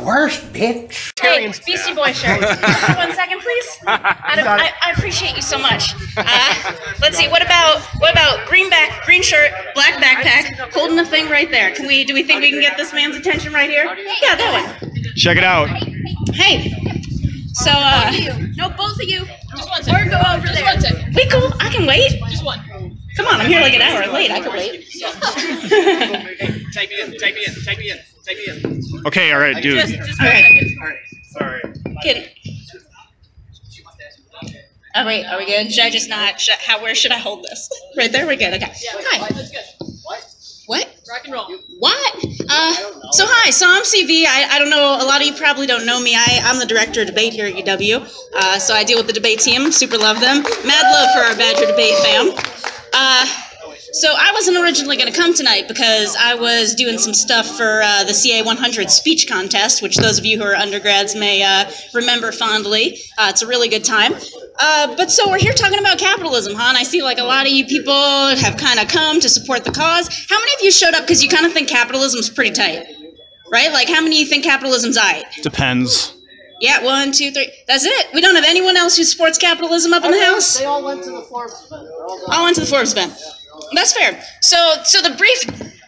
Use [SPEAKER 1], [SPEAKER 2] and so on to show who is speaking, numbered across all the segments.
[SPEAKER 1] worst, bitch.
[SPEAKER 2] Hey, Beastie Boy shirt. 1 second, please. I appreciate you so much. Let's see. What about green shirt, black backpack, holding the thing right there? Do we think we can get this man's attention right here? Yeah, that one.
[SPEAKER 3] Check it out.
[SPEAKER 2] Hey. So
[SPEAKER 4] both of you. No, both of you. Just 1 second. Or go over there. 1 second.
[SPEAKER 2] We cool. I can wait.
[SPEAKER 4] Just one.
[SPEAKER 2] Come on, I'm here like an hour late. I can wait.
[SPEAKER 5] Take me in.
[SPEAKER 3] Okay, all right, dude.
[SPEAKER 4] Just 1 second.
[SPEAKER 5] All right, sorry.
[SPEAKER 2] Oh wait, are we good? Should I just not? Where should I hold this? Right there. We're good. Okay.
[SPEAKER 4] Yeah,
[SPEAKER 2] Hi.
[SPEAKER 4] that's good.
[SPEAKER 2] What?
[SPEAKER 4] Rock and roll.
[SPEAKER 2] What? So hi, so I'm CV. I don't know, a lot of you probably don't know me. I'm the director of debate here at UW. So I deal with the debate team, super love them. Mad love for our Badger debate fam. So I wasn't originally going to come tonight because I was doing some stuff for the CA 100 speech contest, which those of you who are undergrads may remember fondly. It's a really good time. But so we're here talking about capitalism, huh? And I see like a lot of you people have kind of come to support the cause. How many of you showed up because you kind of think capitalism's pretty tight? Right? Like how many of you think capitalism's aight?
[SPEAKER 3] Depends.
[SPEAKER 2] Yeah, 1, 2, 3. That's it. We don't have anyone else who supports capitalism up in the house?
[SPEAKER 1] They all went to the Forbes event.
[SPEAKER 2] All went to the Forbes event. That's fair. So the brief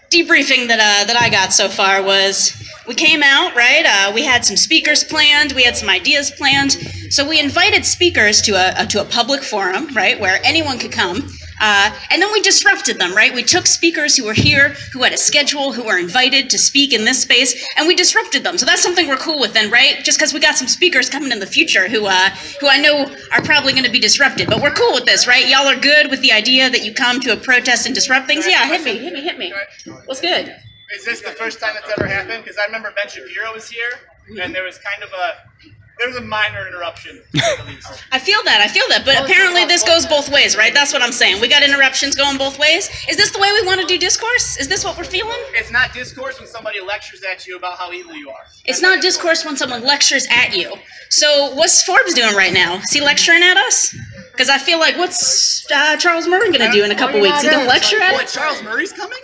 [SPEAKER 2] debriefing that I got so far was we came out, right? We had some speakers planned. We had some ideas planned. So we invited speakers to a public forum, right, where anyone could come. And then we disrupted them, right? We took speakers who were here, who had a schedule, who were invited to speak in this space, and we disrupted them. So that's something we're cool with then, right? Just because we got some speakers coming in the future who I know are probably going to be disrupted. But we're cool with this, right? Y'all are good with the idea that you come to a protest and disrupt things? Yeah, hit me. What's good?
[SPEAKER 5] Is this the first time it's ever happened? Because I remember Ben Shapiro was here, and there was kind of a minor interruption, to say the least.
[SPEAKER 2] I feel that, but apparently this goes both ways, right? That's what I'm saying. We got interruptions going both ways. Is this the way we want to do discourse? Is this what we're feeling?
[SPEAKER 5] It's not discourse when somebody lectures at you about how evil you are.
[SPEAKER 2] It's not discourse when someone lectures at you. So what's Forbes doing right now? Is he lecturing at us? Because I feel like what's Charles Murray going to do in a couple weeks? He going to lecture at
[SPEAKER 5] What,
[SPEAKER 2] us?
[SPEAKER 5] Charles Murray's coming?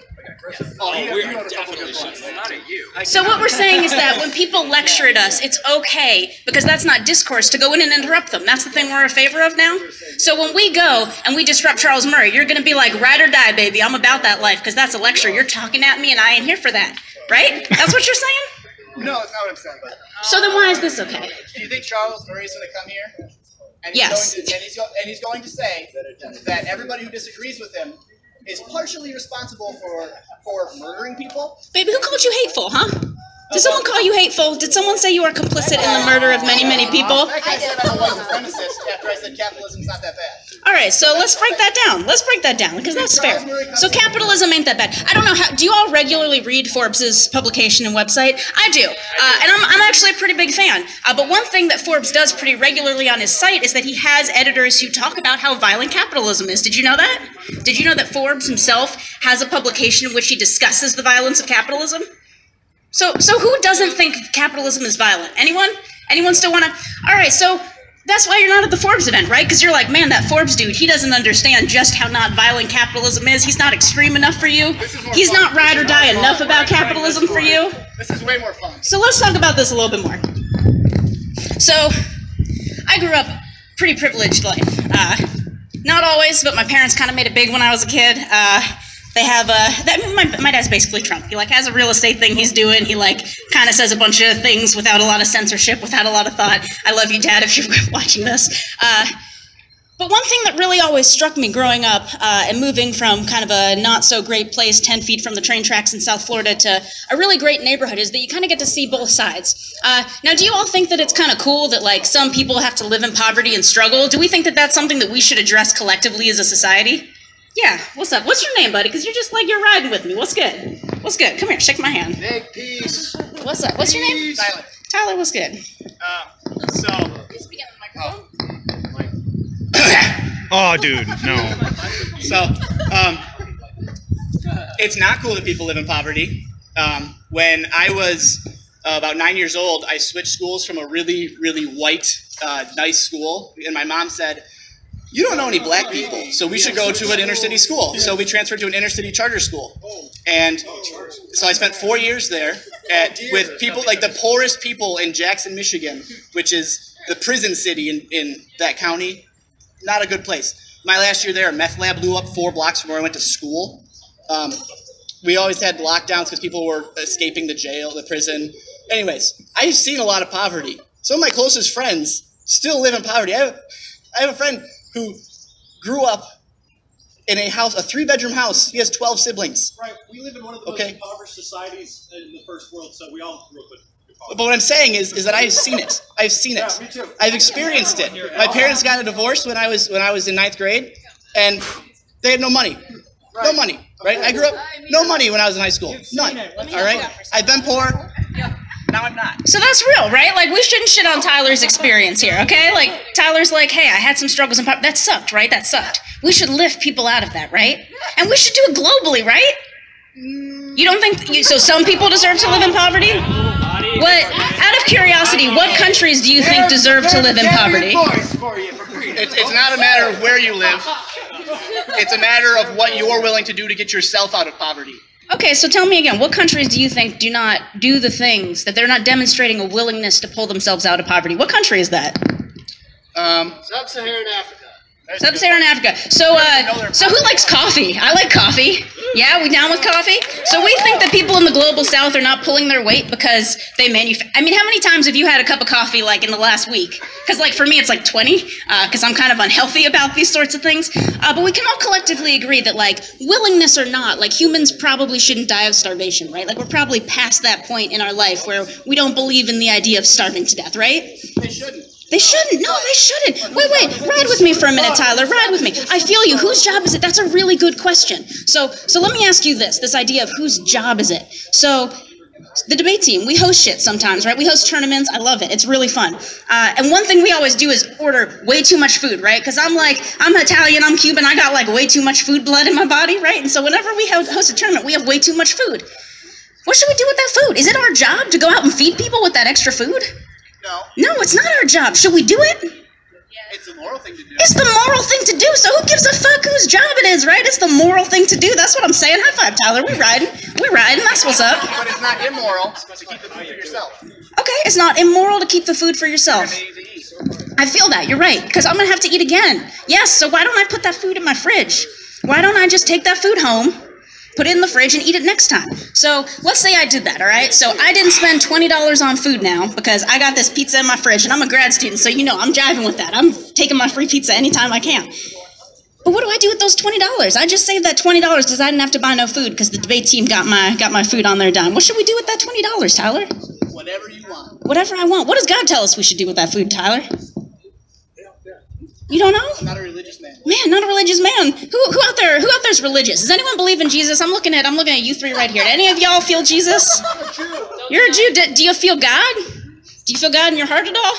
[SPEAKER 6] Oh, we are definitely not at you.
[SPEAKER 2] So what we're saying is that when people lecture at us, it's okay, because that's not discourse, to go in and interrupt them. That's the thing we're in favor of now. So when we go and we disrupt Charles Murray, you're going to be like, ride or die, baby. I'm about that life, because that's a lecture. You're talking at me, and I ain't here for that. Right? That's what you're saying?
[SPEAKER 5] No, it's not what I'm saying. But,
[SPEAKER 2] So then why is this okay?
[SPEAKER 5] do you think Charles Murray's going to come here? And
[SPEAKER 2] Yes.
[SPEAKER 5] He's going to say that everybody who disagrees with him is partially responsible for murdering people.
[SPEAKER 2] Baby, who called you hateful, huh? Did someone call you hateful? Did someone say you are complicit in the murder of many, many people?
[SPEAKER 5] That guy said I'm a white supremacist after I said capitalism's not that bad.
[SPEAKER 2] All right, so let's break that down. Because that's fair. So capitalism ain't that bad. I don't know how. Do you all regularly read Forbes's publication and website? I do, and I'm actually a pretty big fan. But one thing that Forbes does pretty regularly on his site is that he has editors who talk about how violent capitalism is. Did you know that? Did you know that Forbes himself has a publication in which he discusses the violence of capitalism? So who doesn't think capitalism is violent? Anyone? Anyone still want to? All right, so that's why you're not at the Forbes event, right? Because you're like, man, that Forbes dude, he doesn't understand just how not violent capitalism is. He's not extreme enough for you. He's not ride or die enough about capitalism for you.
[SPEAKER 5] This is way more fun.
[SPEAKER 2] So let's talk about this a little bit more. So I grew up pretty privileged life. Not always, but my parents kind of made it big when I was a kid. They have my dad's basically Trump. He like has a real estate thing he's doing. He like kind of says a bunch of things without a lot of censorship, without a lot of thought. I love you, Dad, if you're watching this. But one thing that really always struck me growing up and moving from kind of a not so great place 10 feet from the train tracks in South Florida to a really great neighborhood is that you kind of get to see both sides. Now, do you all think that it's kind of cool that like some people have to live in poverty and struggle? Do we think that that's something that we should address collectively as a society? Yeah, what's up? What's your name, buddy? Because you're just like, you're riding with me. What's good? What's good? Come here, shake my hand.
[SPEAKER 5] Big peace.
[SPEAKER 2] What's up? What's your name?
[SPEAKER 5] Tyler.
[SPEAKER 2] Tyler, what's good?
[SPEAKER 3] Oh, dude, no.
[SPEAKER 5] So, it's not cool that people live in poverty. When I was about 9 years old, I switched schools from a really, really white, nice school, and my mom said,
[SPEAKER 7] you don't know any black people, so we should go to an inner city school. So we transferred to an inner city charter school. And so I spent 4 years there with people, like the poorest people in Jackson, Michigan, which is the prison city in that county. Not a good place. My last year there, a meth lab blew up 4 blocks from where I went to school. We always had lockdowns because people were escaping the jail, the prison. Anyways, I've seen a lot of poverty. Some of my closest friends still live in poverty. I have a friend who grew up in a house, a 3-bedroom house. He has 12 siblings.
[SPEAKER 8] Right. We live in one of the most impoverished societies in the first world, so we all grew up in poverty.
[SPEAKER 7] But what I'm saying is that I've seen it. I've seen it.
[SPEAKER 8] Yeah, me too.
[SPEAKER 7] I've experienced it. My parents got a divorce when I was in 9th grade, and they had no money. No money, right? I grew up no money when I was in high school. None. All right? I've been poor. Now I'm not.
[SPEAKER 2] So that's real, right? Like, we shouldn't shit on Tyler's experience here, okay? Like, Tyler's like, hey, I had some struggles and that sucked, right? That sucked. We should lift people out of that, right? And we should do it globally, right? You don't think, so some people deserve to live in poverty? What, out of curiosity, what countries do you think deserve to live in poverty?
[SPEAKER 7] It's not a matter of where you live. It's a matter of what you're willing to do to get yourself out of poverty.
[SPEAKER 2] Okay, so tell me again, what countries do you think do not do the things, that they're not demonstrating a willingness to pull themselves out of poverty? What country is that?
[SPEAKER 1] Sub-Saharan Africa.
[SPEAKER 2] Sub-Saharan Africa. So who likes coffee? I like coffee. Yeah, we down with coffee? So we think that people in the global south are not pulling their weight because they manufacture. I mean, how many times have you had a cup of coffee, like, in the last week? Because, like, for me, it's like 20, because I'm kind of unhealthy about these sorts of things. But we can all collectively agree that, like, willingness or not, like, humans probably shouldn't die of starvation, right? Like, we're probably past that point in our life where we don't believe in the idea of starving to death, right?
[SPEAKER 7] They shouldn't.
[SPEAKER 2] They shouldn't. No, they shouldn't. Wait. Ride with me for a minute, Tyler. Ride with me. I feel you. Whose job is it? That's a really good question. So let me ask you this idea of whose job is it? So the debate team, we host shit sometimes, right? We host tournaments. I love it. It's really fun. And one thing we always do is order way too much food, right? Because I'm Italian, I'm Cuban, I got like way too much food blood in my body, right? And so whenever we host a tournament, we have way too much food. What should we do with that food? Is it our job to go out and feed people with that extra food? No, it's not our job. Should we do it?
[SPEAKER 7] It's a moral thing to do.
[SPEAKER 2] It's the moral thing to do, so who gives a fuck whose job it is, right? It's the moral thing to do. That's what I'm saying. High five, Tyler. We riding. That's what's up.
[SPEAKER 7] But it's not immoral to keep the food for yourself.
[SPEAKER 2] Okay, it's not immoral to keep the food for yourself. I feel that. You're right, because I'm going to have to eat again. Yes, so why don't I put that food in my fridge? Why don't I just take that food home, put it in the fridge, and eat it next time? So let's say I did that, all right? So I didn't spend $20 on food now because I got this pizza in my fridge, and I'm a grad student, so you know I'm jiving with that. I'm taking my free pizza anytime I can. But what do I do with those $20? I just saved that $20 because I didn't have to buy no food because the debate team got my food on their dime. What should we do with that $20, Tyler?
[SPEAKER 7] Whatever you want.
[SPEAKER 2] Whatever I want. What does God tell us we should do with that food, Tyler? You don't know?
[SPEAKER 7] I'm not a religious man.
[SPEAKER 2] Man, not a religious man. Who out there's religious? Does anyone believe in Jesus? I'm looking at you three right here. Do any of y'all feel Jesus? You're a Jew. Do you feel God? Do you feel God in your heart at all?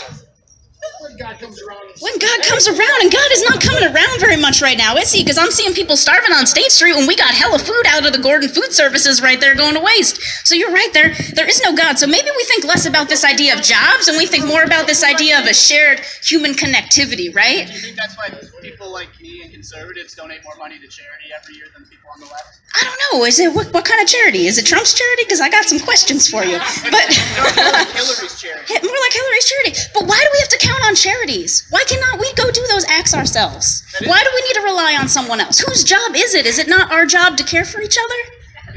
[SPEAKER 1] When God comes around.
[SPEAKER 2] When God comes around, and God is not coming around very much right now, is he? Because I'm seeing people starving on State Street when we got hella food out of the Gordon Food Services right there going to waste. So you're right there. There is no God. So maybe we think less about this idea of jobs and we think more about this idea of a shared human connectivity, right?
[SPEAKER 7] Do you think that's why people like me and conservatives donate more money to charity every year than people on the left?
[SPEAKER 2] I don't know. Is it what kind of charity? Is it Trump's charity? Because I got some questions for you. But
[SPEAKER 7] more like Hillary's charity.
[SPEAKER 2] More like Hillary's charity. But why do we have to count on charities? Why cannot we go do those acts ourselves? Why do we need to rely on someone else? Whose job is it? Is it not our job to care for each other?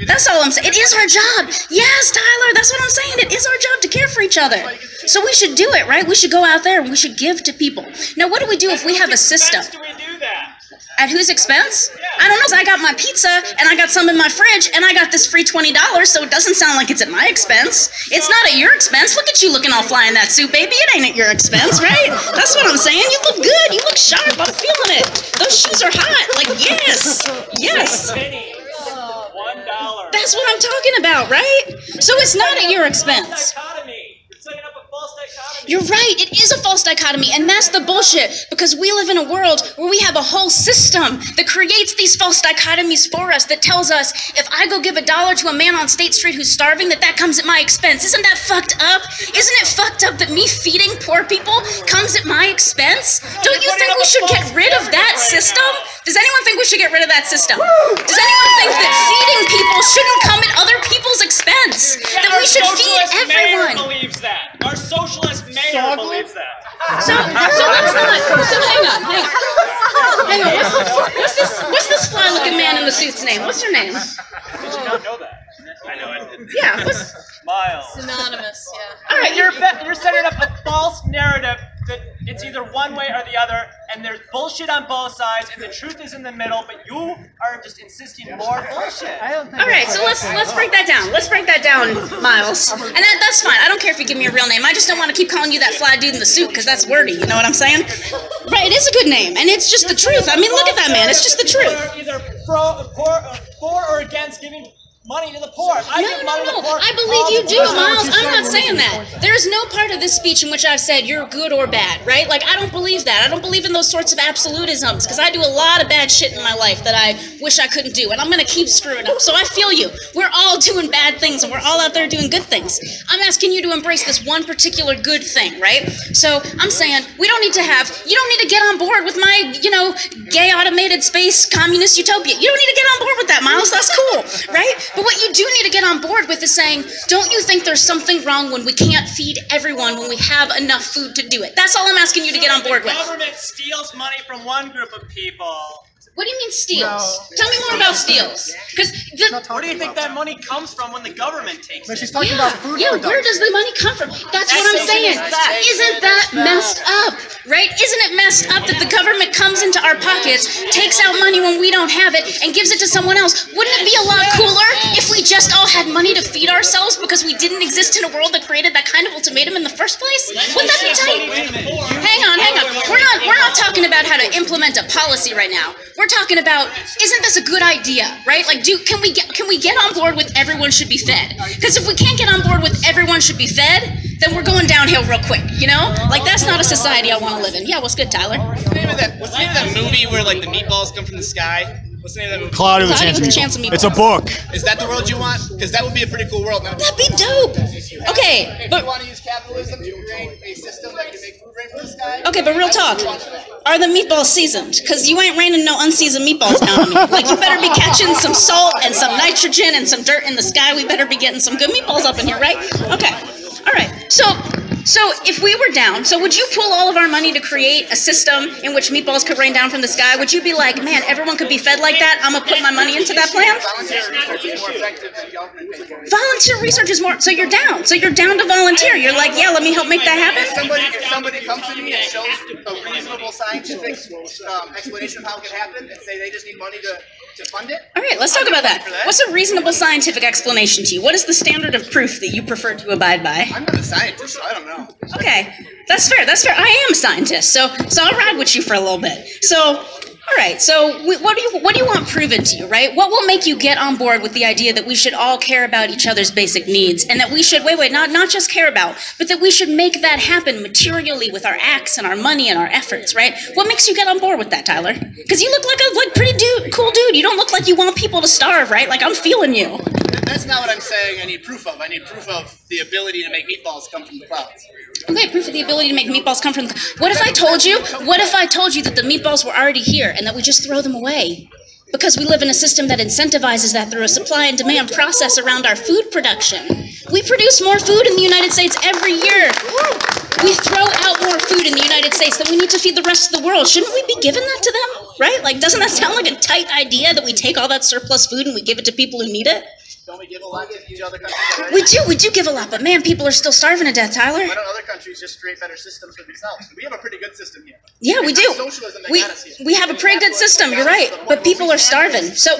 [SPEAKER 2] That's all I'm saying. It is our job. Yes, Tyler, that's what I'm saying. It is our job to care for each other. So we should do it, right? We should go out there and we should give to people. Now, what do we do if we have a system?
[SPEAKER 5] Do we do that?
[SPEAKER 2] At whose expense? I don't know, 'cause I got my pizza, and I got some in my fridge, and I got this free $20, so it doesn't sound like it's at my expense. It's not at your expense. Look at you looking all fly in that suit, baby. It ain't at your expense, right? That's what I'm saying. You look good. You look sharp. I'm feeling it. Those shoes are hot. Like, yes. Yes.
[SPEAKER 5] $1.
[SPEAKER 2] That's what I'm talking about, right? So it's not at your expense.
[SPEAKER 5] Dichotomy. You're setting up a false dichotomy.
[SPEAKER 2] You're right, it is a false dichotomy, and that's the bullshit, because we live in a world where we have a whole system that creates these false dichotomies for us, that tells us if I go give $1 to a man on State Street who's starving, that comes at my expense. Isn't that fucked up? isn't it fucked up that me feeding poor people comes at my expense? Don't you think we should get rid of that system? Does anyone think we should get rid of that system? Does anyone think that feeding people shouldn't come at other people's expense? That we should feed everyone?
[SPEAKER 9] Mayor believes that. Our socialist mayor believes that.
[SPEAKER 2] So let's not. So hang on. Hang on. What's this fly-looking man in the suit's name? What's her name?
[SPEAKER 9] Did you not know that? I know it.
[SPEAKER 2] Yeah.
[SPEAKER 9] Miles.
[SPEAKER 4] Synonymous, yeah.
[SPEAKER 2] All right.
[SPEAKER 9] You're setting up a false narrative that it's either one way or the other, and there's bullshit on both sides, and the truth is in the middle, but you are just insisting more bullshit.
[SPEAKER 2] All right, so let's break that down. Let's break that down, Miles. And that's fine. I don't care if you give me a real name. I just don't want to keep calling you that fly dude in the suit because that's wordy. You know what I'm saying? Right, it is a good name, and it's just the truth. I mean, look at that man. It's just the truth.
[SPEAKER 9] Either for or against giving money to the poor.
[SPEAKER 2] No. I believe you do, Miles. I'm not saying that. There's no part of this speech in which I've said you're good or bad, right? Like, I don't believe that. I don't believe in those sorts of absolutisms because I do a lot of bad shit in my life that I wish I couldn't do, and I'm going to keep screwing up. So I feel you. We're all doing bad things, and we're all out there doing good things. I'm asking you to embrace this one particular good thing, right? So I'm saying you don't need to get on board with my, gay automated space communist utopia. You don't need to get on board with that, Miles. That's cool, right? But what you do need to get on board with is saying, don't you think there's something wrong when we can't feed everyone when we have enough food to do it? That's all I'm asking you to get on board with.
[SPEAKER 9] The government steals money from one group of people.
[SPEAKER 2] What do you mean steals? Tell me more about steals.
[SPEAKER 9] Where do you think that money comes from when the government takes it?
[SPEAKER 1] She's talking about food
[SPEAKER 2] where does the money come from? That's what I'm saying. Isn't that messed up? Right? Isn't it messed up that the government comes into our pockets, takes out money when we don't have it, and gives it to someone else? Wouldn't it be a lot cooler if we just all had money to feed ourselves because we didn't exist in a world that created that kind of ultimatum in the first place? Wouldn't that be tight? Hang on. We're not talking about how to implement a policy right now. We're talking about, isn't this a good idea, right? Like, can we get on board with everyone should be fed? Because if we can't get on board with everyone should be fed, then we're going downhill real quick, you know? Like, that's not a society I want to live in. Yeah, what's good, Tyler?
[SPEAKER 7] What's the name of that movie where like the meatballs come from the sky? What's the name of that movie?
[SPEAKER 3] Cloudy with
[SPEAKER 2] Cloudy
[SPEAKER 3] a
[SPEAKER 2] with a
[SPEAKER 3] Chance
[SPEAKER 2] Chance
[SPEAKER 3] of
[SPEAKER 2] of
[SPEAKER 3] Meatballs. It's a book.
[SPEAKER 7] Is that the world you want? Because that would be a pretty cool world.
[SPEAKER 2] That'd be dope. Okay, but
[SPEAKER 5] You want to use capitalism to create a system that can make food rain from the sky?
[SPEAKER 2] okay, but real talk. Are the meatballs seasoned? Because you ain't raining no unseasoned meatballs down on me. Like, you better be catching some salt and some nitrogen and some dirt in the sky. We better be getting some good meatballs up in here, right? Okay. All right. So if we were down, so would you pool all of our money to create a system in which meatballs could rain down from the sky? Would you be like, man, everyone could be fed like that? I'm going to put my money into that plan?
[SPEAKER 5] Volunteer research is more effective than government pay for it.
[SPEAKER 2] Volunteer research is more, so you're down. So you're down to volunteer. You're like, yeah, let me help make that happen?
[SPEAKER 5] If somebody comes to me and shows a reasonable scientific explanation of how it can happen and say they just need money to fund it.
[SPEAKER 2] All right, let's talk about that. What's a reasonable scientific explanation to you? What is the standard of proof that you prefer to abide by?
[SPEAKER 5] I'm not a scientist, so I don't know.
[SPEAKER 2] Okay, that's fair. I am a scientist, so I'll ride with you for a little bit. So, all right. So, what do you want proven to you, right? What will make you get on board with the idea that we should all care about each other's basic needs, and that we should not just care about, but that we should make that happen materially with our acts and our money and our efforts, right? What makes you get on board with that, Tyler? Because you look like a pretty cool dude. You don't look like you want people to starve, right? Like, I'm feeling you.
[SPEAKER 5] That's not what I'm saying I need proof of. I need proof of the ability to make meatballs come from the clouds.
[SPEAKER 2] Okay, proof of the ability to make meatballs come from the... What if I told you that the meatballs were already here and that we just throw them away? Because we live in a system that incentivizes that through a supply and demand process around our food production. We produce more food in the United States every year. We throw out more food in the United States than we need to feed the rest of the world. Shouldn't we be giving that to them? Right? Like, doesn't that sound like a tight idea that we take all that surplus food and we give it to people who need it?
[SPEAKER 5] Don't we give a lot to each other countries?
[SPEAKER 2] We do give a lot, but man, people are still starving to death, Tyler.
[SPEAKER 5] Why don't other countries just create better systems for themselves? We have a pretty good system here.
[SPEAKER 2] Yeah, we do.
[SPEAKER 5] Socialism that
[SPEAKER 2] We
[SPEAKER 5] got us here.
[SPEAKER 2] have a pretty good system, you're right, but people are starving. So,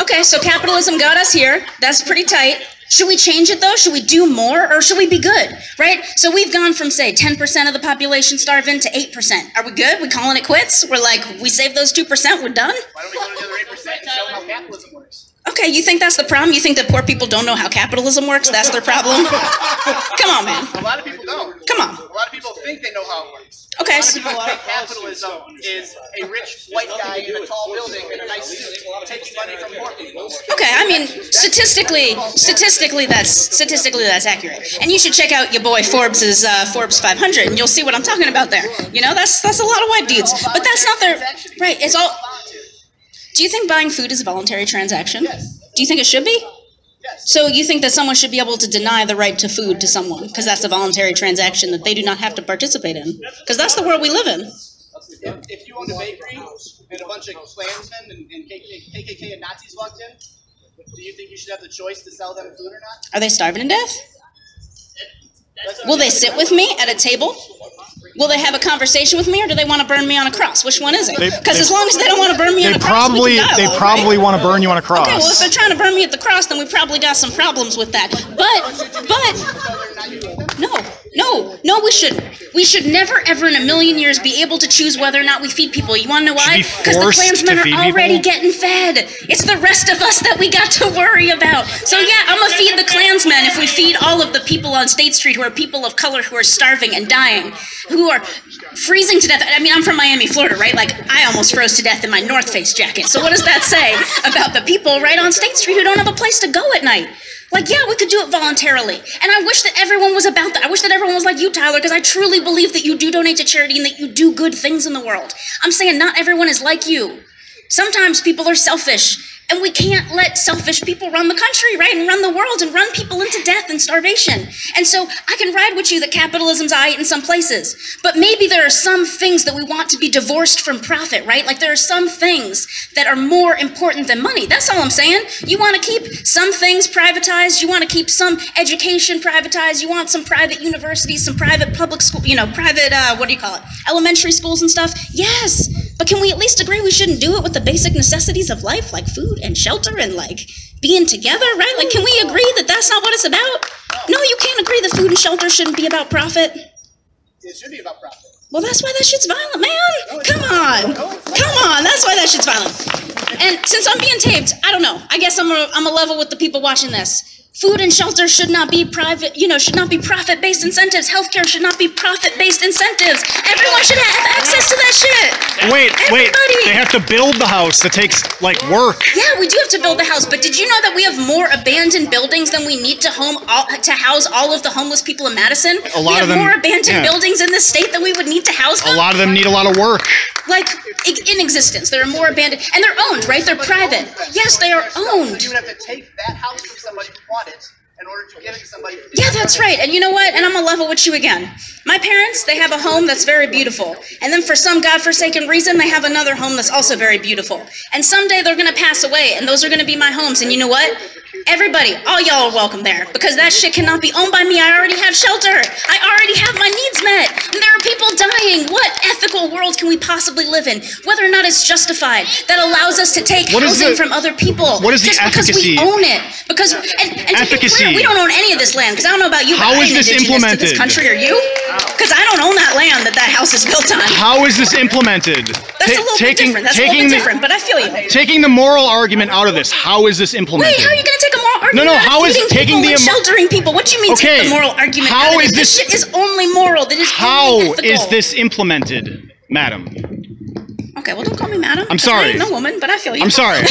[SPEAKER 2] okay, so capitalism got us here. That's pretty tight. Should we change it, though? Should we do more, or should we be good, right? So we've gone from, say, 10% of the population starving to 8%. Are we good? We calling it quits? We're like, we saved those 2%, we're done?
[SPEAKER 5] Why don't we go to the other 8% and show them how capitalism works?
[SPEAKER 2] Okay, you think that's the problem? You think that poor people don't know how capitalism works? That's their problem? Come on, man.
[SPEAKER 5] A lot of people don't.
[SPEAKER 2] Come on.
[SPEAKER 5] A lot of people think they know how it works.
[SPEAKER 2] Okay.
[SPEAKER 5] A lot of people think capitalism is a rich white guy in a tall building in a nice suit takes money from poor people.
[SPEAKER 2] Okay, I mean, statistically that's accurate. And you should check out your boy Forbes's Forbes 500, and you'll see what I'm talking about there. You know, that's a lot of white dudes, but that's not their right. It's all. Do you think buying food is a voluntary transaction?
[SPEAKER 5] Yes.
[SPEAKER 2] Do you think it should be?
[SPEAKER 5] Yes.
[SPEAKER 2] So you think that someone should be able to deny the right to food to someone because that's a voluntary transaction that they do not have to participate in? Because that's the world we live in.
[SPEAKER 5] If you owned a bakery and a bunch of Klansmen and KKK and Nazis walked in, do you think you should have the choice to sell them food or not?
[SPEAKER 2] Are they starving to death? Will they sit with me at a table? Will they have a conversation with me, or do they want to burn me on a cross? Which one is it? Because as long as they don't want to burn me on a cross, we can dialogue,
[SPEAKER 3] probably
[SPEAKER 2] right?
[SPEAKER 3] want to burn you on a cross.
[SPEAKER 2] Okay, well, if they're trying to burn me at the cross, then we probably got some problems with that. No, we shouldn't. We should never, ever in a million years be able to choose whether or not we feed people. You want to know why? Because the Klansmen are already getting fed. It's the rest of us that we got to worry about. So yeah, I'm gonna feed the Klansmen if we feed all of the people on State Street who are people of color who are starving and dying, who are freezing to death. I mean, I'm from Miami, Florida, right? Like, I almost froze to death in my North Face jacket. So what does that say about the people right on State Street who don't have a place to go at night? Like, yeah, we could do it voluntarily. And I wish that everyone was about that. I wish that everyone was like you, Tyler, because I truly believe that you do donate to charity and that you do good things in the world. I'm saying not everyone is like you. Sometimes people are selfish. And we can't let selfish people run the country, right? And run the world and run people into death and starvation. And so I can ride with you that capitalism's aight in some places. But maybe there are some things that we want to be divorced from profit, right? Like there are some things that are more important than money. That's all I'm saying. You want to keep some things privatized. You want to keep some education privatized. You want some private universities, some private public school, private, elementary schools and stuff. Yes. But can we at least agree we shouldn't do it with the basic necessities of life, like food and shelter and like being together, right? Like, can we agree that that's not what it's about? No, you can't agree that food and shelter shouldn't be about profit.
[SPEAKER 5] It should be about profit.
[SPEAKER 2] Well, that's why that shit's violent, man. Come on, that's why that shit's violent. And since I'm being taped, I don't know. I guess I'm a level with the people watching this. Food and shelter should not be private, should not be profit-based incentives. Healthcare should not be profit-based incentives. Everyone should have access to that shit.
[SPEAKER 3] Wait, they have to build the house. That takes, work.
[SPEAKER 2] Yeah, we do have to build the house, but did you know that we have more abandoned buildings than we need to house all of the homeless people in Madison?
[SPEAKER 3] A lot of them,
[SPEAKER 2] more abandoned buildings in this state than we would need to house them?
[SPEAKER 3] A lot of them need a lot of work.
[SPEAKER 2] Like, in existence. There are more abandoned, and they're owned, right? They're private. Yes, they are owned.
[SPEAKER 5] So you would have to take that house from somebody who bought it in order to give it to somebody.
[SPEAKER 2] Yeah, that's right. And you know what? And I'm gonna level with you again. My parents, they have a home that's very beautiful. And then for some godforsaken reason, they have another home that's also very beautiful. And someday they're gonna pass away, and those are gonna be my homes. And you know what? Everybody, all y'all are welcome there, because that shit cannot be owned by me. I already have shelter. I already have my needs met. And there are people dying. What ethical world can we possibly live in? Whether or not it's justified, that allows us to take housing from other people.
[SPEAKER 3] What is the efficacy?
[SPEAKER 2] Because we own it. Because, and to be clear, we don't own any of this land, because I don't know about you, but
[SPEAKER 3] How
[SPEAKER 2] I
[SPEAKER 3] is
[SPEAKER 2] ain't
[SPEAKER 3] this
[SPEAKER 2] indigenous
[SPEAKER 3] implemented?
[SPEAKER 2] to this country, are you? Because I don't own that land that house is built on.
[SPEAKER 3] How is this implemented?
[SPEAKER 2] That's a little bit different. That's a little bit different, but I feel you.
[SPEAKER 3] Taking the moral argument out of this, how is this implemented?
[SPEAKER 2] Wait, how are you going to take a moral argument?
[SPEAKER 3] No, how is taking the
[SPEAKER 2] sheltering people? What do you mean take the moral argument?
[SPEAKER 3] How is this?
[SPEAKER 2] This shit is only moral. That is only ethical.
[SPEAKER 3] How is this implemented, madam?
[SPEAKER 2] Okay, well, don't call me madam.
[SPEAKER 3] I'm sorry.
[SPEAKER 2] I'm no woman, but I feel you.
[SPEAKER 3] I'm sorry.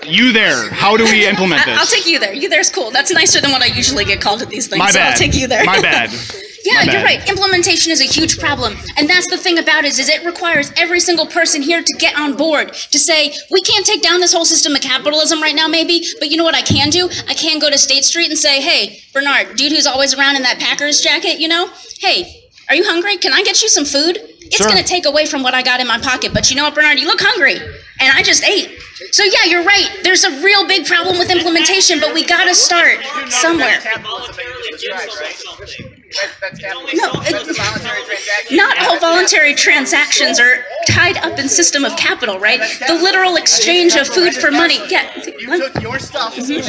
[SPEAKER 3] You there? How do we implement this?
[SPEAKER 2] I'll take you there. You there's cool. That's nicer than what I usually get called at these things.
[SPEAKER 3] My bad.
[SPEAKER 2] So I'll take you there.
[SPEAKER 3] My bad.
[SPEAKER 2] Yeah, you're right. Implementation is a huge problem. And that's the thing about it, is it requires every single person here to get on board, to say, we can't take down this whole system of capitalism right now, maybe, but you know what I can do? I can go to State Street and say, hey, Bernard, dude who's always around in that Packers jacket, hey, are you hungry? Can I get you some food? It's going to take away from what I got in my pocket, but you know what, Bernard? You look hungry, and I just ate. So yeah, you're right. There's a real big problem with implementation, but we got to start somewhere. No, not all voluntary transactions are tied up in system of capital, right? The literal exchange of food for money. Yeah.
[SPEAKER 5] You took your stuff that you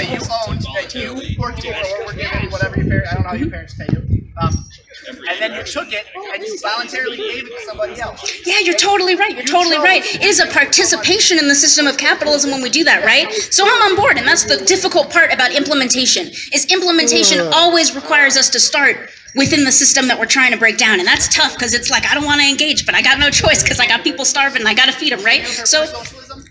[SPEAKER 5] owned, that you worked for, or were given, whatever your parents, I don't know how your parents pay you. And then you took it and you voluntarily gave it to somebody else.
[SPEAKER 2] Yeah, you're totally right. You're totally right. It is a participation in the system of capitalism when we do that, right? So I'm on board, and that's the difficult part about implementation, is implementation always requires us to start within the system that we're trying to break down. And that's tough because it's like, I don't want to engage, but I got no choice because I got people starving and I got to feed them, right?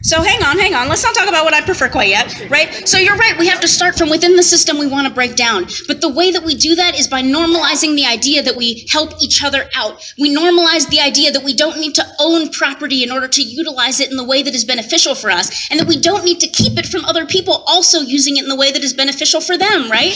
[SPEAKER 2] So hang on. Let's not talk about what I prefer quite yet, right? So you're right. We have to start from within the system we want to break down. But the way that we do that is by normalizing the idea that we help each other out. We normalize the idea that we don't need to own property in order to utilize it in the way that is beneficial for us, and that we don't need to keep it from other people also using it in the way that is beneficial for them, right?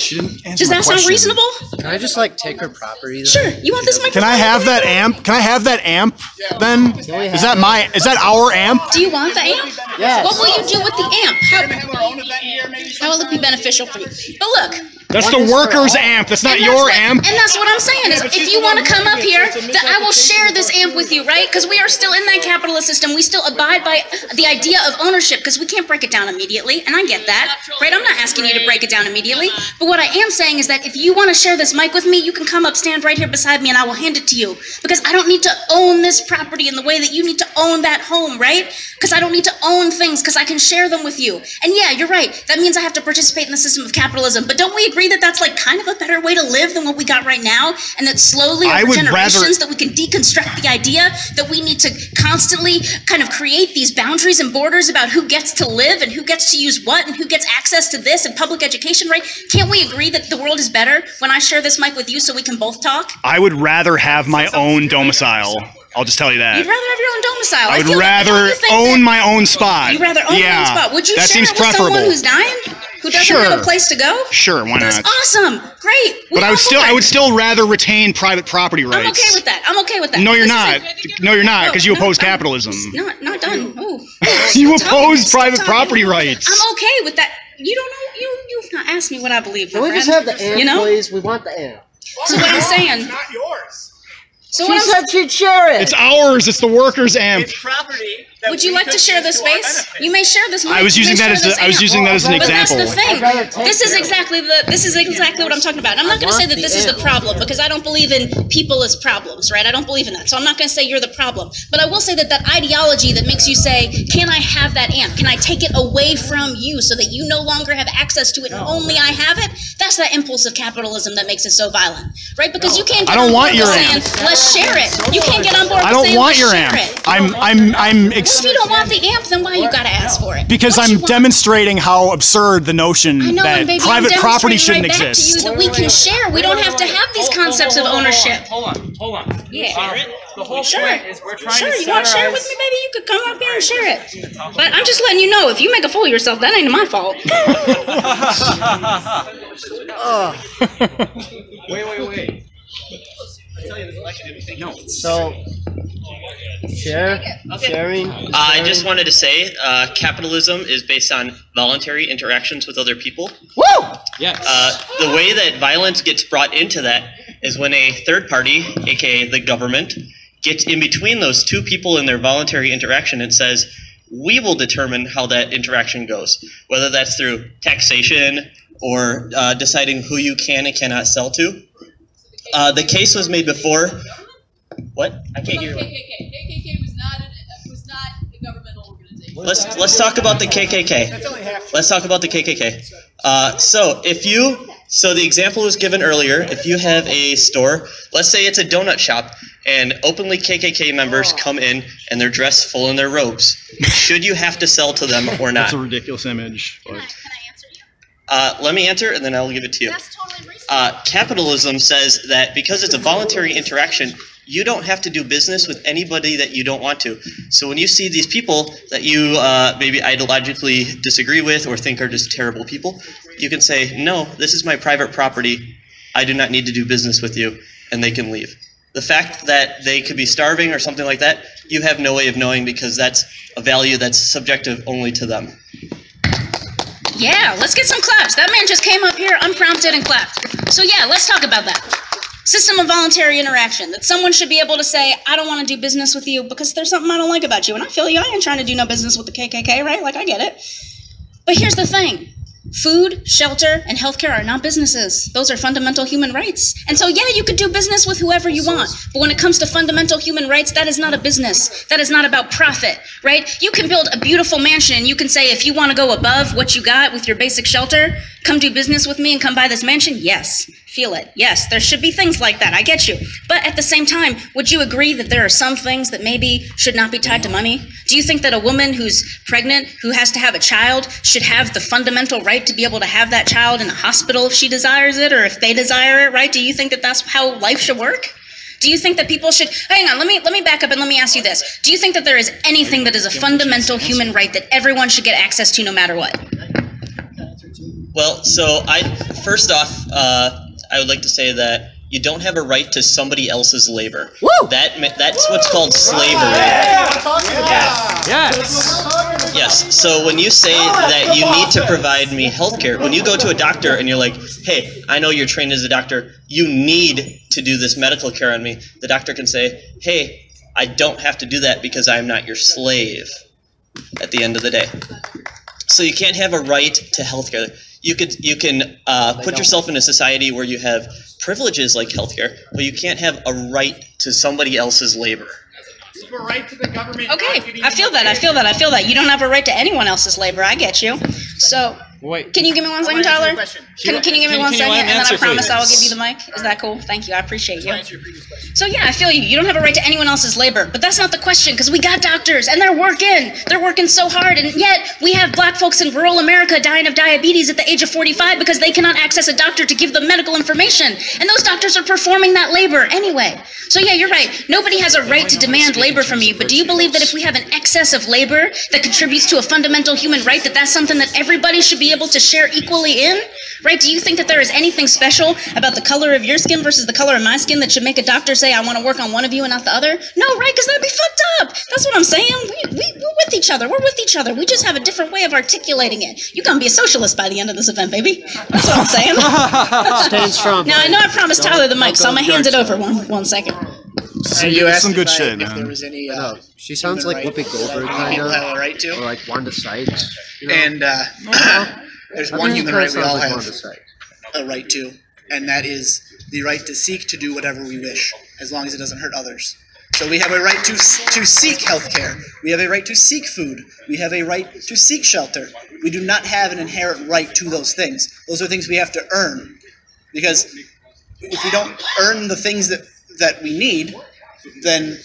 [SPEAKER 2] Does that sound reasonable?
[SPEAKER 10] Can I just like take her property?
[SPEAKER 2] Sure. You want this microphone?
[SPEAKER 3] Can I have that amp? Can I have that amp then? Is that our amp?
[SPEAKER 2] Do you want the amp?
[SPEAKER 10] Yes.
[SPEAKER 2] What will you do with the amp?
[SPEAKER 5] We're gonna have our own event here, maybe.
[SPEAKER 2] How will it be beneficial for you? But look.
[SPEAKER 3] That's the workers' amp. That's not your amp.
[SPEAKER 2] And that's what I'm saying is, if you want to come up here, that I will share this amp with you, right? Because we are still in that capitalist system. We still abide by the idea of ownership because we can't break it down immediately, and I get that, right? I'm not asking you to break it down immediately. But what I am saying is that if you want to share this mic with me, you can come up, stand right here beside me, and I will hand it to you. Because I don't need to own this property in the way that you need to own that home, right? Because I don't need to own things because I can share them with you. And yeah, you're right. That means I have to participate in the system of capitalism. But don't we agree that that's like kind of a better way to live than what we got right now, and that slowly over generations that we can deconstruct the idea that we need to constantly kind of create these boundaries and borders about who gets to live and who gets to use what and who gets access to this and public education, right? Can't we agree that the world is better when I share this mic with you so we can both talk?
[SPEAKER 3] I would rather have my own domicile. I'll just tell you that.
[SPEAKER 2] You'd rather have your own domicile.
[SPEAKER 3] I would rather own my own spot.
[SPEAKER 2] You'd rather own your own spot. Would you share it with someone who's dying? Who doesn't have a place to go?
[SPEAKER 3] Sure, why not?
[SPEAKER 2] That's awesome. Great.
[SPEAKER 3] But I would still rather retain private property rights.
[SPEAKER 2] I'm okay with that. I'm okay with that.
[SPEAKER 3] No, you're not. No, you're not, because you oppose capitalism.
[SPEAKER 2] Not done. Oh.
[SPEAKER 3] You oppose private property rights.
[SPEAKER 2] I'm okay with that. You don't know. You've not asked me what I believe.
[SPEAKER 10] Can we just have the amp, please? We want the amp.
[SPEAKER 2] So what I'm saying.
[SPEAKER 5] It's not yours.
[SPEAKER 2] So
[SPEAKER 10] she said she'd share it.
[SPEAKER 3] It's ours. It's the workers' amp.
[SPEAKER 5] It's property.
[SPEAKER 2] Would you like to share this space? You may share this.
[SPEAKER 3] I was using that as an example.
[SPEAKER 2] But that's the thing. This is exactly what I'm talking about. And I'm not going to say that this is the problem because I don't believe in people as problems, right? I don't believe in that. So I'm not going to say you're the problem. But I will say that ideology that makes you say, "Can I have that amp? Can I take it away from you so that you no longer have access to it and only I have it?" That's that impulse of capitalism that makes it so violent, right? Because you can't get on board with saying, "Let's share it." You can't get on board with saying, "Let's share it." Well, if you don't want the amp, then why you gotta ask for it?
[SPEAKER 3] Because I'm demonstrating how absurd the notion that private property shouldn't exist.
[SPEAKER 2] To you that we can share. We don't have to have these concepts of ownership.
[SPEAKER 9] Hold on.
[SPEAKER 2] Yeah.
[SPEAKER 9] The whole point is we're trying to
[SPEAKER 2] you want to share it with me, baby? You could come up here and share it. But I'm just letting you know, if you make a fool of yourself, that ain't my fault.
[SPEAKER 9] Wait.
[SPEAKER 10] No. So, sharing.
[SPEAKER 11] I just wanted to say, capitalism is based on voluntary interactions with other people.
[SPEAKER 10] Woo!
[SPEAKER 11] Yes. The way that violence gets brought into that is when a third party, aka the government, gets in between those two people in their voluntary interaction and says, "We will determine how that interaction goes," whether that's through taxation or deciding who you can and cannot sell to. The case was made before. What? I can't hear.
[SPEAKER 4] KKK was not a governmental organization.
[SPEAKER 11] Let's talk about the KKK. Let's talk about the KKK. So the example was given earlier. If you have a store, let's say it's a donut shop, and openly KKK members come in and they're dressed full in their robes, should you have to sell to them or not?
[SPEAKER 3] That's a ridiculous image.
[SPEAKER 4] Can I answer you?
[SPEAKER 11] Let me answer, and then I'll give it to you.
[SPEAKER 4] That's totally reasonable.
[SPEAKER 11] Capitalism says that because it's a voluntary interaction, you don't have to do business with anybody that you don't want to. So when you see these people that you maybe ideologically disagree with or think are just terrible people, you can say, "No, this is my private property. I do not need to do business with you," and they can leave. The fact that they could be starving or something like that, you have no way of knowing because that's a value that's subjective only to them.
[SPEAKER 2] Yeah, let's get some claps. That man just came up here unprompted and clapped. So yeah, let's talk about that. System of voluntary interaction. That someone should be able to say, "I don't want to do business with you because there's something I don't like about you." And I feel you, I ain't trying to do no business with the KKK, right? Like, I get it. But here's the thing. Food, shelter, and healthcare are not businesses. Those are fundamental human rights. And so, yeah, you could do business with whoever you want. But when it comes to fundamental human rights, that is not a business. That is not about profit, right? You can build a beautiful mansion and you can say, if you want to go above what you got with your basic shelter, come do business with me and come buy this mansion. Yes, feel it. Yes, there should be things like that. I get you. But at the same time, would you agree that there are some things that maybe should not be tied to money? Do you think that a woman who's pregnant, who has to have a child, should have the fundamental right to be able to have that child in a hospital if she desires it or if they desire it, right? Do you think that that's how life should work? Do you think that people should, hang on, let me back up and let me ask you this. Do you think that there is anything that is a fundamental human right that everyone should get access to no matter what?
[SPEAKER 11] Well, so first off, I would like to say that you don't have a right to somebody else's labor.
[SPEAKER 10] Woo!
[SPEAKER 11] That's what's called slavery. Yes. So when you say that you need to provide me health care, when you go to a doctor and you're like, hey, I know you're trained as a doctor, you need to do this medical care on me, the doctor can say, hey, I don't have to do that because I'm not your slave at the end of the day. So you can't have a right to health care. You can put yourself in a society where you have privileges like healthcare, but you can't have a right to somebody else's labor.
[SPEAKER 1] You have a right to the government.
[SPEAKER 2] Okay, I feel that. You don't have a right to anyone else's labor. I get you. So,
[SPEAKER 3] wait.
[SPEAKER 2] Can you give me 1 second, Tyler? Can you give me 1 second, and then I promise I will give you the mic? Is that cool? Thank you. I appreciate you. So yeah, I feel you. You don't have a right to anyone else's labor, but that's not the question, because we got doctors, and they're working. They're working so hard, and yet we have black folks in rural America dying of diabetes at the age of 45 because they cannot access a doctor to give them medical information, and those doctors are performing that labor anyway. So yeah, you're right. Nobody has a right to demand labor from you, but do you believe that if we have an excess of labor that contributes to a fundamental human right, that that's something that everybody should be able to share equally in? Right? Do you think that there is anything special about the color of your skin versus the color of my skin that should make a doctor say, I want to work on one of you and not the other? No, right? Because that'd be fucked up. That's what I'm saying. We're with each other. We're with each other. We just have a different way of articulating it. You're going to be a socialist by the end of this event, baby. That's what I'm saying.
[SPEAKER 10] Stand strong.
[SPEAKER 2] Now, I know I promised Tyler the mic, so I'm going to hand it over one second.
[SPEAKER 3] You asked some good shit,
[SPEAKER 5] if
[SPEAKER 3] man.
[SPEAKER 5] there was any,
[SPEAKER 10] she sounds like Whoopi Goldberg, kind
[SPEAKER 5] people
[SPEAKER 10] of.
[SPEAKER 5] have a right to.
[SPEAKER 10] Or like Wanda Sykes. You know?
[SPEAKER 5] And there's one human right we all
[SPEAKER 10] like
[SPEAKER 5] have a right to, and that is the right to seek to do whatever we wish, as long as it doesn't hurt others. So we have a right to seek health care. We have a right to seek food. We have a right to seek shelter. We do not have an inherent right to those things. Those are things we have to earn. Because if we don't earn the things that we need, then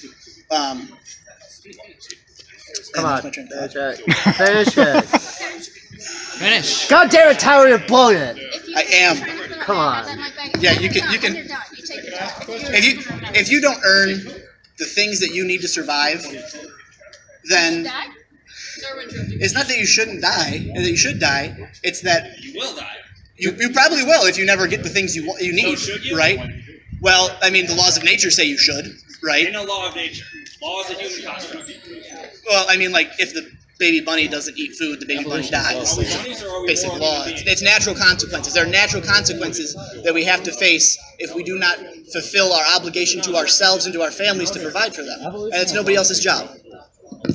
[SPEAKER 10] come on, finish it.
[SPEAKER 3] Finish.
[SPEAKER 10] God damn it, Tyler, you're blowing it.
[SPEAKER 5] I am.
[SPEAKER 10] Come on.
[SPEAKER 5] Yeah, you can. If you don't earn the things that you need to survive, then it's not that you shouldn't die and that you should die. It's that
[SPEAKER 6] You will die.
[SPEAKER 5] You probably will if you never get the things you need.
[SPEAKER 6] So should you?
[SPEAKER 5] Right? Well, I mean, the laws of nature say you should, right?
[SPEAKER 6] Ain't no law of nature. Law is a human construct.
[SPEAKER 5] Well, I mean, like if the baby bunny doesn't eat food, the baby bunny dies. Basic law. It's natural consequences. There are natural consequences that we have to face if we do not fulfill our obligation to ourselves and to our families to provide for them. And it's nobody else's job.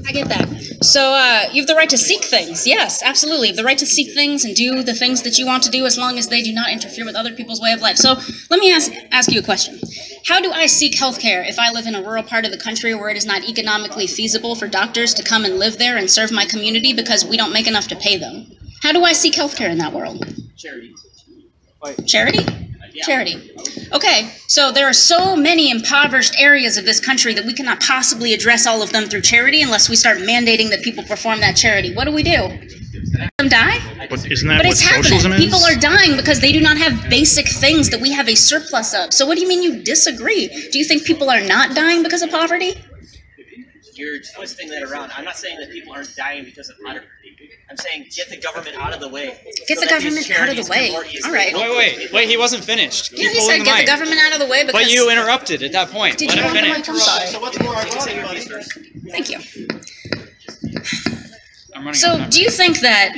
[SPEAKER 2] I get that. So you have the right to seek things. Yes, absolutely. You have the right to seek things and do the things that you want to do as long as they do not interfere with other people's way of life. So let me ask you a question. How do I seek healthcare if I live in a rural part of the country where it is not economically feasible for doctors to come and live there and serve my community because we don't make enough to pay them? How do I seek healthcare in that world?
[SPEAKER 6] Charity.
[SPEAKER 2] Charity? Charity. Okay, so there are so many impoverished areas of this country that we cannot possibly address all of them through charity unless we start mandating that people perform that charity. What do? Them die?
[SPEAKER 3] But isn't that
[SPEAKER 2] But
[SPEAKER 3] what
[SPEAKER 2] it's
[SPEAKER 3] socialism
[SPEAKER 2] happening.
[SPEAKER 3] is?
[SPEAKER 2] People are dying because they do not have basic things that we have a surplus of. So what do you mean you disagree? Do you think people are not dying because of poverty?
[SPEAKER 12] You're twisting that around. I'm not saying that people aren't dying because of poverty. I'm saying get the government out of the way.
[SPEAKER 2] Get the government out of the way. All right.
[SPEAKER 13] Wait, he wasn't finished.
[SPEAKER 2] Yeah, he said get the government out of the way because...
[SPEAKER 13] But you interrupted at that point.
[SPEAKER 2] Did
[SPEAKER 13] Let
[SPEAKER 2] you
[SPEAKER 13] him finish.
[SPEAKER 2] I'm sorry.
[SPEAKER 5] So what's more argument first?
[SPEAKER 2] Thank you.
[SPEAKER 13] I'm running out of
[SPEAKER 2] So
[SPEAKER 13] time.
[SPEAKER 2] do you think that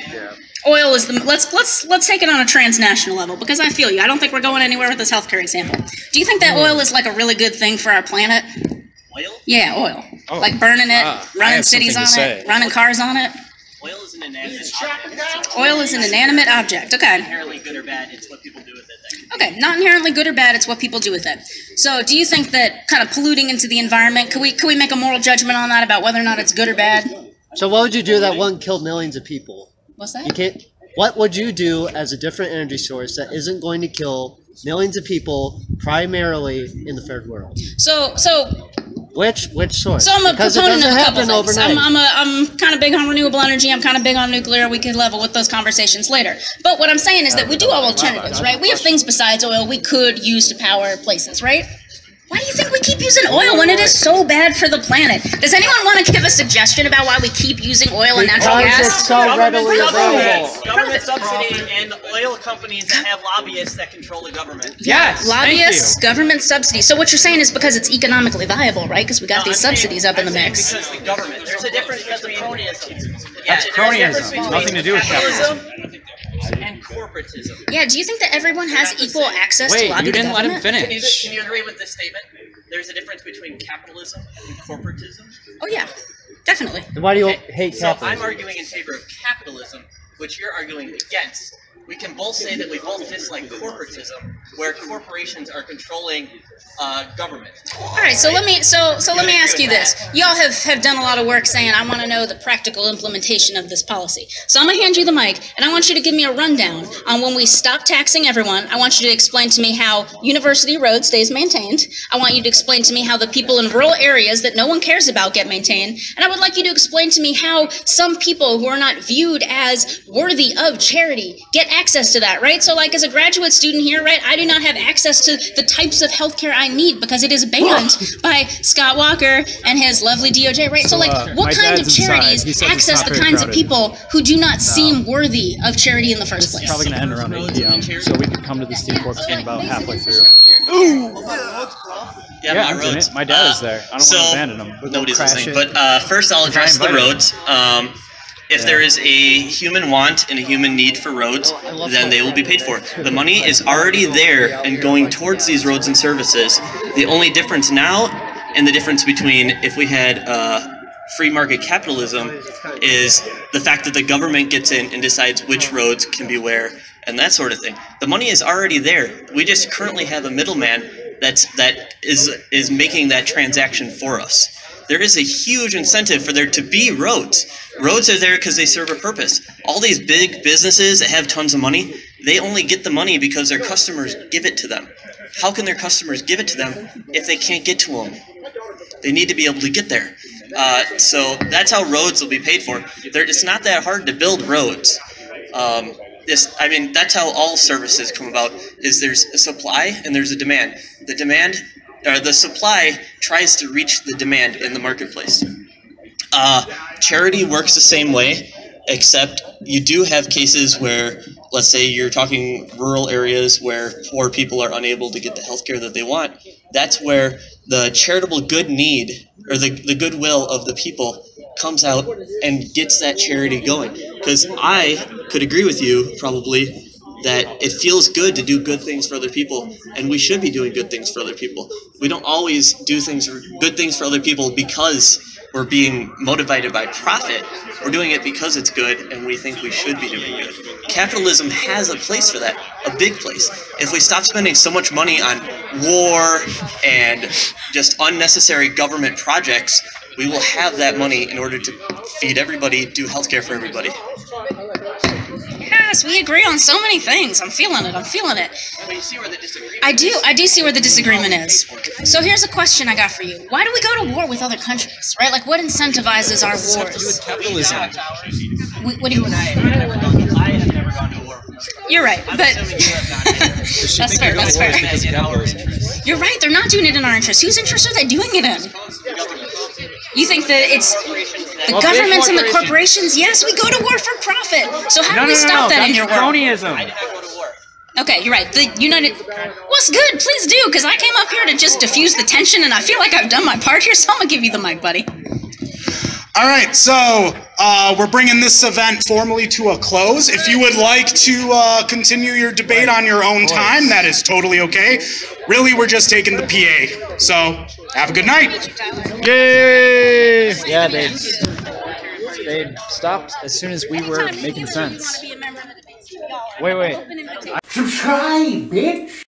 [SPEAKER 2] oil is the... Let's take it on a transnational level because I feel you. I don't think we're going anywhere with this healthcare example. Do you think that oil is like a really good thing for our planet?
[SPEAKER 12] Oil?
[SPEAKER 2] Yeah, oil.
[SPEAKER 13] Oh.
[SPEAKER 2] Like burning it,
[SPEAKER 13] I
[SPEAKER 2] running
[SPEAKER 13] have
[SPEAKER 2] cities
[SPEAKER 13] something
[SPEAKER 2] on
[SPEAKER 13] to
[SPEAKER 2] it,
[SPEAKER 13] say.
[SPEAKER 2] running cars on it.
[SPEAKER 12] Oil is an inanimate object.
[SPEAKER 2] Oil is an inanimate object. Okay.
[SPEAKER 12] Inherently good or bad, it's what people do with it.
[SPEAKER 2] Okay, not inherently good or bad, it's what people do with it. So do you think that kind of polluting into the environment, could we make a moral judgment on that about whether or not it's good or bad?
[SPEAKER 10] So what would you do that wouldn't kill millions of people?
[SPEAKER 2] What's that?
[SPEAKER 10] You can't. What would you do as a different energy source that isn't going to kill millions of people, primarily in the third world?
[SPEAKER 2] So
[SPEAKER 10] which source?
[SPEAKER 2] So I'm a
[SPEAKER 10] because
[SPEAKER 2] proponent
[SPEAKER 10] it
[SPEAKER 2] of a
[SPEAKER 10] doesn't
[SPEAKER 2] couple
[SPEAKER 10] happen
[SPEAKER 2] things.
[SPEAKER 10] overnight.
[SPEAKER 2] I'm kind of big on renewable energy. I'm kind of big on nuclear. We could level with those conversations later. But what I'm saying is that we do have alternatives, right? We have things besides oil we could use to power places, right? Why do you think we keep using oil when it is so bad for the planet? Does anyone want to give a suggestion about why we keep using oil and natural gas?
[SPEAKER 10] Because it's so readily available.
[SPEAKER 12] Government subsidy and oil companies that have lobbyists that control the government.
[SPEAKER 13] Yes,
[SPEAKER 2] lobbyists, government subsidy. So what you're saying is because it's economically viable, right? Because we got these subsidies up in the mix.
[SPEAKER 12] Because the government. There's a difference because of cronyism.
[SPEAKER 13] That's cronyism. Nothing to do with capitalism.
[SPEAKER 12] And corporatism.
[SPEAKER 2] Yeah, do you think that everyone has equal access to lobby
[SPEAKER 13] you didn't
[SPEAKER 2] the
[SPEAKER 13] let him
[SPEAKER 2] government?
[SPEAKER 13] finish.
[SPEAKER 12] Can you agree with this statement? There's a difference between capitalism and corporatism.
[SPEAKER 2] Oh yeah, definitely.
[SPEAKER 10] Then why do you hate
[SPEAKER 12] So I'm
[SPEAKER 10] capitalism?
[SPEAKER 12] arguing in favor of capitalism, which you're arguing against. We can both say that we both dislike corporatism, where corporations are controlling government.
[SPEAKER 2] All right, so let me ask you this. Y'all have done a lot of work saying I want to know the practical implementation of this policy. So I'm gonna hand you the mic, and I want you to give me a rundown on when we stop taxing everyone. I want you to explain to me how University Road stays maintained. I want you to explain to me how the people in rural areas that no one cares about get maintained, and I would like you to explain to me how some people who are not viewed as worthy of charity get access to that, right? So like as a graduate student here, right, I do not have access to the types of healthcare I need because it is banned by Scott Walker and his lovely DOJ, right? So like what kind of charities access the kinds of people who do not seem worthy of charity in the first place?
[SPEAKER 3] It's probably going to end around 8 p.m. So we could come to the Steve Corpus game about halfway through. Ooh! Yeah, I'm doing it. My dad is there. I don't want to abandon him.
[SPEAKER 11] Nobody's listening. But first I'll address the roads. If there is a human want and a human need for roads, then they will be paid for. The money is already there and going towards these roads and services. The only difference now, and the difference between if we had free market capitalism, is the fact that the government gets in and decides which roads can be where and that sort of thing. The money is already there. We just currently have a middleman that is making that transaction for us. There is a huge incentive for there to be roads. Roads are there because they serve a purpose. All these big businesses that have tons of money, they only get the money because their customers give it to them. How can their customers give it to them if they can't get to them? They need to be able to get there. So that's how roads will be paid for. It's not that hard to build roads. That's how all services come about, is there's a supply and there's a demand. The supply tries to reach the demand in the marketplace. Charity works the same way, except you do have cases where, let's say you're talking rural areas where poor people are unable to get the health care that they want. That's where the charitable good need, or the goodwill of the people, comes out and gets that charity going. Because I could agree with you, probably, that it feels good to do good things for other people, and we should be doing good things for other people. We don't always do good things for other people because we're being motivated by profit. We're doing it because it's good, and we think we should be doing good. Capitalism has a place for that, a big place. If we stop spending so much money on war and just unnecessary government projects, we will have that money in order to feed everybody, do healthcare for everybody.
[SPEAKER 2] Yes, we agree on so many things. I'm feeling it.
[SPEAKER 12] But you see where the disagreement
[SPEAKER 2] I do see where the disagreement is. So here's a question I got for you. Why do we go to war with other countries, right? Like, what incentivizes our wars?
[SPEAKER 13] Capitalism.
[SPEAKER 2] What do you...
[SPEAKER 12] I have never gone to war.
[SPEAKER 2] You're right, but... That's fair. You're right, they're not doing it in our interest. Whose interest are they doing it in? You think that it's the governments and the corporations? Yes, we go to war for profit. So how do we stop that in your world?
[SPEAKER 13] Cronyism.
[SPEAKER 12] I go to war.
[SPEAKER 2] Okay, you're right. The United... What's good? Please do, because I came up here to just diffuse the tension, and I feel like I've done my part here, so I'm going to give you the mic, buddy.
[SPEAKER 3] All right, so we're bringing this event formally to a close. If you would like to continue your debate on your own time, that is totally okay. Really, we're just taking the PA. So, have a good night.
[SPEAKER 10] Yay! Yeah, babe.
[SPEAKER 13] They stopped as soon as we were making sense.
[SPEAKER 4] Want to be a member of the debate.
[SPEAKER 13] Wait.
[SPEAKER 4] Open invitation.
[SPEAKER 14] Subscribe, bitch!